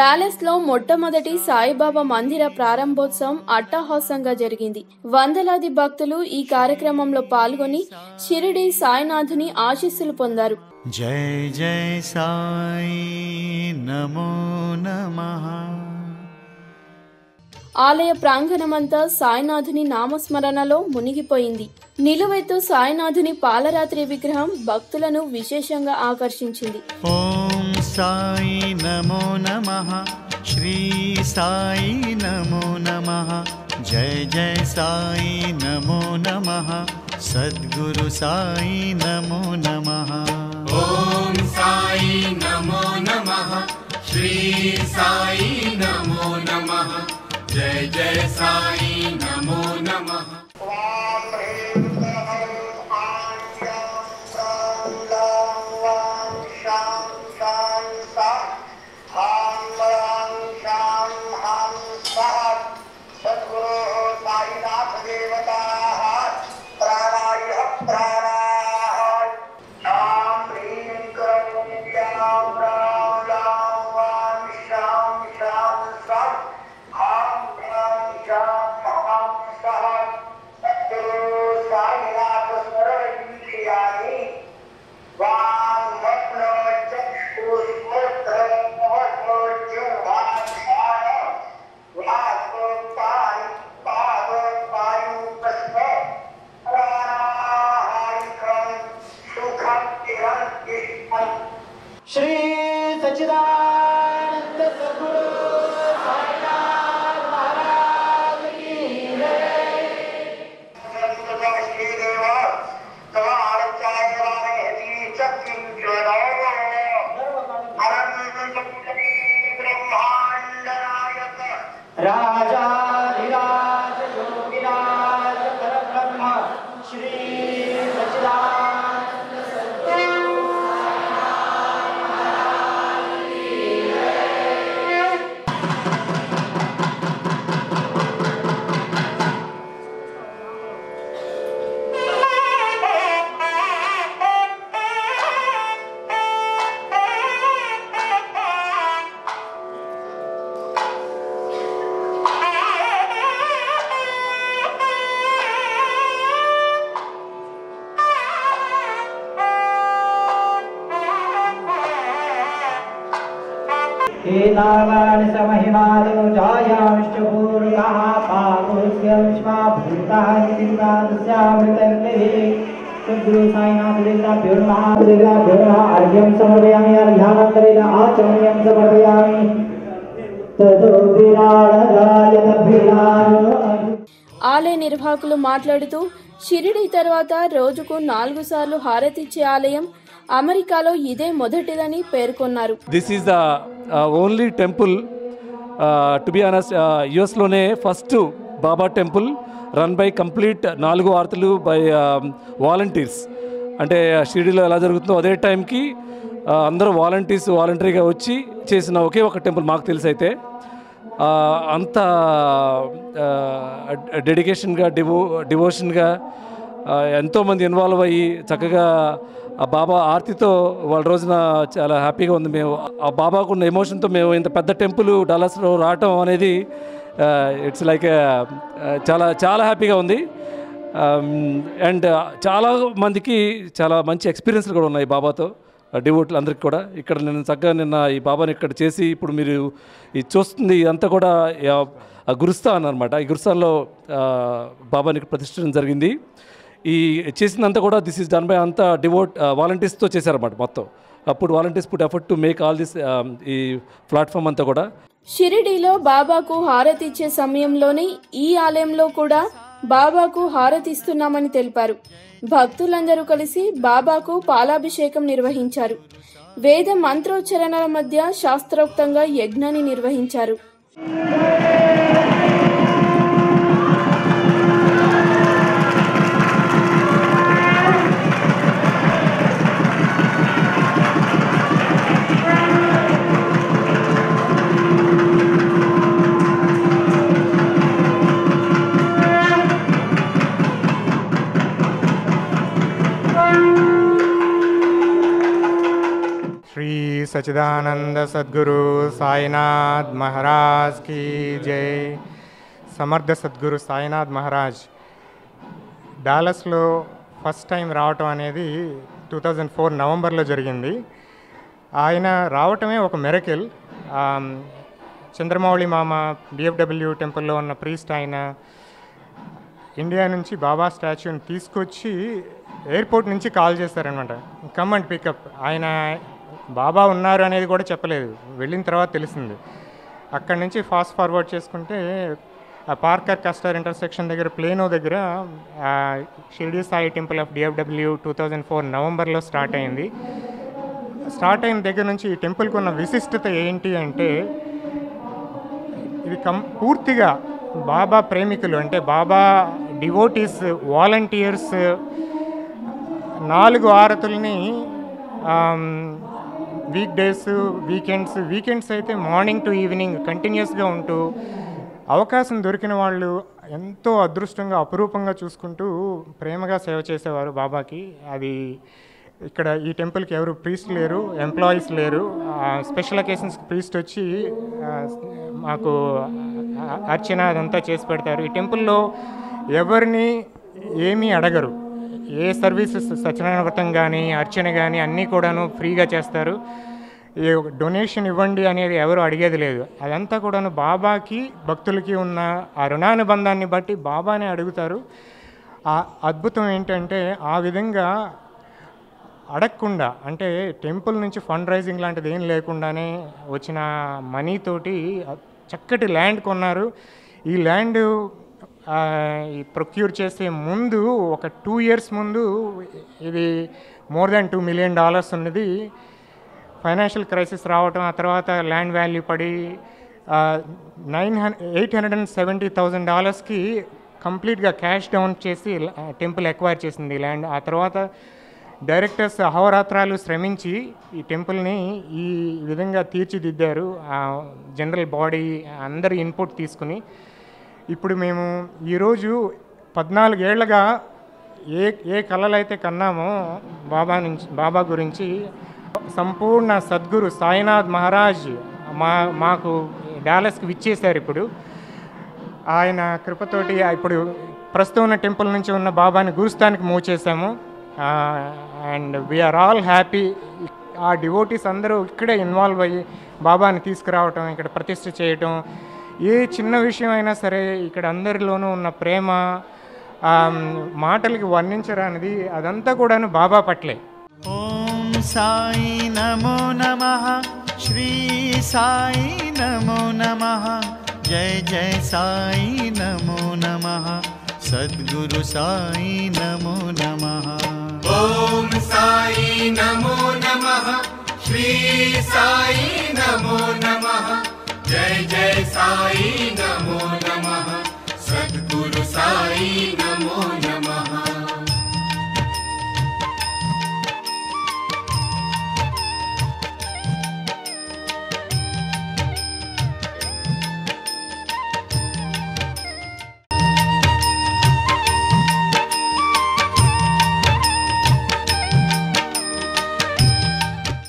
Dallas లో మొట్టమొదటి సాయిబాబా మందిర ప్రారంభోత్సవం అట్టహాసంగా జరిగింది. వందలాది భక్తులు ఈ కార్యక్రమంలో పాల్గొని షిరిడి సాయినాథుని ఆశీస్సులు పొందారు. జై జై సాయి నమో నమః. ఆలయ ప్రాంగణమంతా సాయినాథుని నామస్మరణలో మునిగిపోయింది. నిలువెత్తు సాయినాథుని పాలరాత్రి విగ్రహం భక్తులను విశేషంగా ఆకర్షించింది. ఓం సాయి నమో నమః, శ్రీ సాయి నమో నమః, జై జై సాయి నమో నమః, సద్గురు సాయి నమో నమః. ఓం సాయి నమో నమః, శ్రీ సాయి నమో నమః, జై జై సాయి నమో నమః. श्री सच्चिदानंद सद्गुरु साईनाथ महाराज की जय। राजाधिराज योगिराज परब्रह्म श्री सच्चिदानंद एतावान् समहिमानो जायामिष्टपूर्णः पापोऽस्य विश्वाभूतानि दिव्यादस्यामृतन्निधि सद्गुरु साईनाथ देवताभ्यो नमः देवताभ्यो नमः अर्घ्यं समर्पयामि अर्घ्यानन्तरेण आचमनीयं समर्पयामि ततो विराडरायतभिरानो. ఆలయ నిర్వాహకులు మాట్లాడుతూ షిరిడి తర్వాత రోజుకు 4 సార్లు హారతిచ్చే ఆలయం అమెరికాలో ఇదే మొదటిదని పేర్కొన్నారు. This is the only temple to be honest యుఎస్లోనే first Baba temple run by complete 4 ఆరతులు బై వాలంటీర్స్. అంటే షిరిడిలో ఎలా జరుగుతుందో అదే టైంకి అందరూ వాలంటరీగా వచ్చి చేసిన ఒకే ఒక టెంపుల్ మాకు తెలిసి. అయితే అంత డెడికేషన్గా డివోషన్గా ఎంతోమంది ఇన్వాల్వ్ అయ్యి చక్కగా ఆ బాబా ఆర్తితో వాళ్ళ రోజున చాలా హ్యాపీగా ఉంది. మేము ఆ బాబాకు ఉన్న ఎమోషన్తో మేము ఇంత పెద్ద టెంపుల్ డల్లాస్లో రావటం అనేది ఇట్స్ లైక్ చాలా చాలా హ్యాపీగా ఉంది. అండ్ చాలా మందికి చాలా మంచి ఎక్స్పీరియన్స్లు కూడా ఉన్నాయి బాబాతో, డివోట్లు అందరికీ కూడా. ఇక్కడ నేను చక్కగా నిన్న ఈ బాబాని ఇక్కడ చేసి ఇప్పుడు మీరు ఇది చూస్తుంది ఇదంతా కూడా గురుస్థాన్ అనమాట. ఈ గురుస్థాన్లో బాబాని ప్రతిష్ఠించడం జరిగింది. ఈ చేసిందంతా కూడా దిస్ ఈజ్ డన్ బై అంతా వాలంటీర్స్తో చేశారన్నమాట మొత్తం. అప్పుడు volunteers put effort to make all this ఈ ప్లాట్ఫామ్ అంతా కూడా. షిరిడీలో బాబాకు హారతిచ్చే సమయంలోనే ఈ ఆలయంలో కూడా బాబాకు హారతిస్తున్నామని తెలిపారు. భక్తులందరూ కలిసి బాబాకు పాలాభిషేకం నిర్వహించారు. వేద మంత్రోచ్చరణల మధ్య శాస్త్రోక్తంగా యజ్ఞాన్ని నిర్వహించారు. सच्चिदानंद सद्गुरु साईनाथ महाराज की जय। సమర్థ సద్గురు సాయినాథ్ మహారాజ్ డాలస్లో ఫస్ట్ టైం రావటం అనేది 2004 నవంబర్లో జరిగింది. ఆయన రావటమే ఒక మిరకిల్. చంద్రమౌళి మామ డిఎఫ్డబ్ల్యూ టెంపుల్లో ఉన్న ప్రీస్ట్ ఆయన ఇండియా నుంచి బాబా స్టాచ్యూని తీసుకొచ్చి ఎయిర్పోర్ట్ నుంచి కాల్ చేస్తారనమాట, కమ్ అండ్ పికప్. ఆయన బాబా ఉన్నారు అనేది కూడా చెప్పలేదు, వెళ్ళిన తర్వాత తెలిసింది. అక్కడి నుంచి ఫాస్ట్ ఫార్వర్డ్ చేసుకుంటే పార్కర్ కస్టర్ ఇంటర్సెక్షన్ దగ్గర ప్లేనో దగ్గర Shirdi Sai temple of DFW 2004 నవంబర్లో స్టార్ట్ అయింది. స్టార్ట్ అయిన దగ్గర నుంచి ఈ టెంపుల్కి ఉన్న విశిష్టత ఏంటి అంటే, ఇది పూర్తిగా బాబా ప్రేమికులు అంటే బాబా డివోటీస్ వాలంటీర్స్ 4 ఆరతుల్ని వీక్ డేస్ వీకెండ్స్ అయితే మార్నింగ్ టు ఈవినింగ్ కంటిన్యూస్గా ఉంటూ అవకాశం దొరికిన వాళ్ళు ఎంతో అదృష్టంగా అపురూపంగా చూసుకుంటూ ప్రేమగా సేవ చేసేవారు బాబాకి. అది ఇక్కడ ఈ టెంపుల్కి ఎవరు ప్రీస్ట్ లేరు, ఎంప్లాయీస్ లేరు. స్పెషల్ అకేషన్స్కి ప్రీస్ట్ వచ్చి మాకు అర్చన అదంతా చేసి పెడతారు. ఈ టెంపుల్లో ఎవరిని ఏమీ అడగరు. ఏ సర్వీసెస్ సత్యనారాయణ వ్రతం కానీ అర్చన కానీ అన్నీ కూడాను ఫ్రీగా చేస్తారు. ఏ డొనేషన్ ఇవ్వండి అనేది ఎవరు అడిగేది లేదు. అదంతా కూడాను బాబాకి భక్తులకి ఉన్న ఆ రుణానుబంధాన్ని బట్టి బాబానే అడుగుతారు. ఆ అద్భుతం ఏంటంటే ఆ విధంగా అడగకుండా, అంటే టెంపుల్ నుంచి ఫండ్ రైజింగ్ లాంటిది ఏం లేకుండానే వచ్చిన మనీతోటి చక్కటి ల్యాండ్ కొన్నారు. ఈ ల్యాండ్ ప్రొక్యూర్ చేసే ముందు ఒక 2 years ముందు ఇది more than $2 million ఉన్నది. ఫైనాన్షియల్ క్రైసిస్ రావటం, ఆ తర్వాత ల్యాండ్ వాల్యూ పడి $870,000కి కంప్లీట్గా క్యాష్ డౌన్ చేసి టెంపుల్ ఎక్వైర్ చేసింది ఈ ల్యాండ్. ఆ తర్వాత డైరెక్టర్స్ అహోరాత్రాలు శ్రమించి ఈ టెంపుల్ని ఈ విధంగా తీర్చిదిద్దారు. జనరల్ బాడీ అందరి ఇన్పుట్ తీసుకుని ఇప్పుడు మేము ఈరోజు 14 ఏళ్లుగా ఏ కళలైతే కన్నామో బాబా గురించి సంపూర్ణ సద్గురు సాయినాథ్ మహారాజ్ మాకు డాలస్కి విచ్చేశారు. ఇప్పుడు ఆయన కృపతోటి ఇప్పుడు ప్రస్తుతం ఉన్న టెంపుల్ నుంచి ఉన్న బాబాని గురుస్థానికి మూవ్ చేశాము. And we are all happy. ఆ డివోటీస్ అందరూ ఇక్కడే ఇన్వాల్వ్ అయ్యి బాబాని తీసుకురావటం, ఇక్కడ ప్రతిష్ఠ చేయటం, ఏ చిన్న విషయం అయినా సరే ఇక్కడ అందరిలోనూ ఉన్న ప్రేమ మాటలకి వర్ణించరానిది. అదంతా కూడాను బాబా పట్లే. ఓం సాయి నమో నమః, శ్రీ సాయి నమో నమః, జయ జయ సాయి నమో నమః, సద్గురు సాయి నమో నమః. ఓం సాయి నమో నమః, శ్రీ సాయి నమో నమః, జయ జయ సాయి నమో నమః, సద్గురు సాయి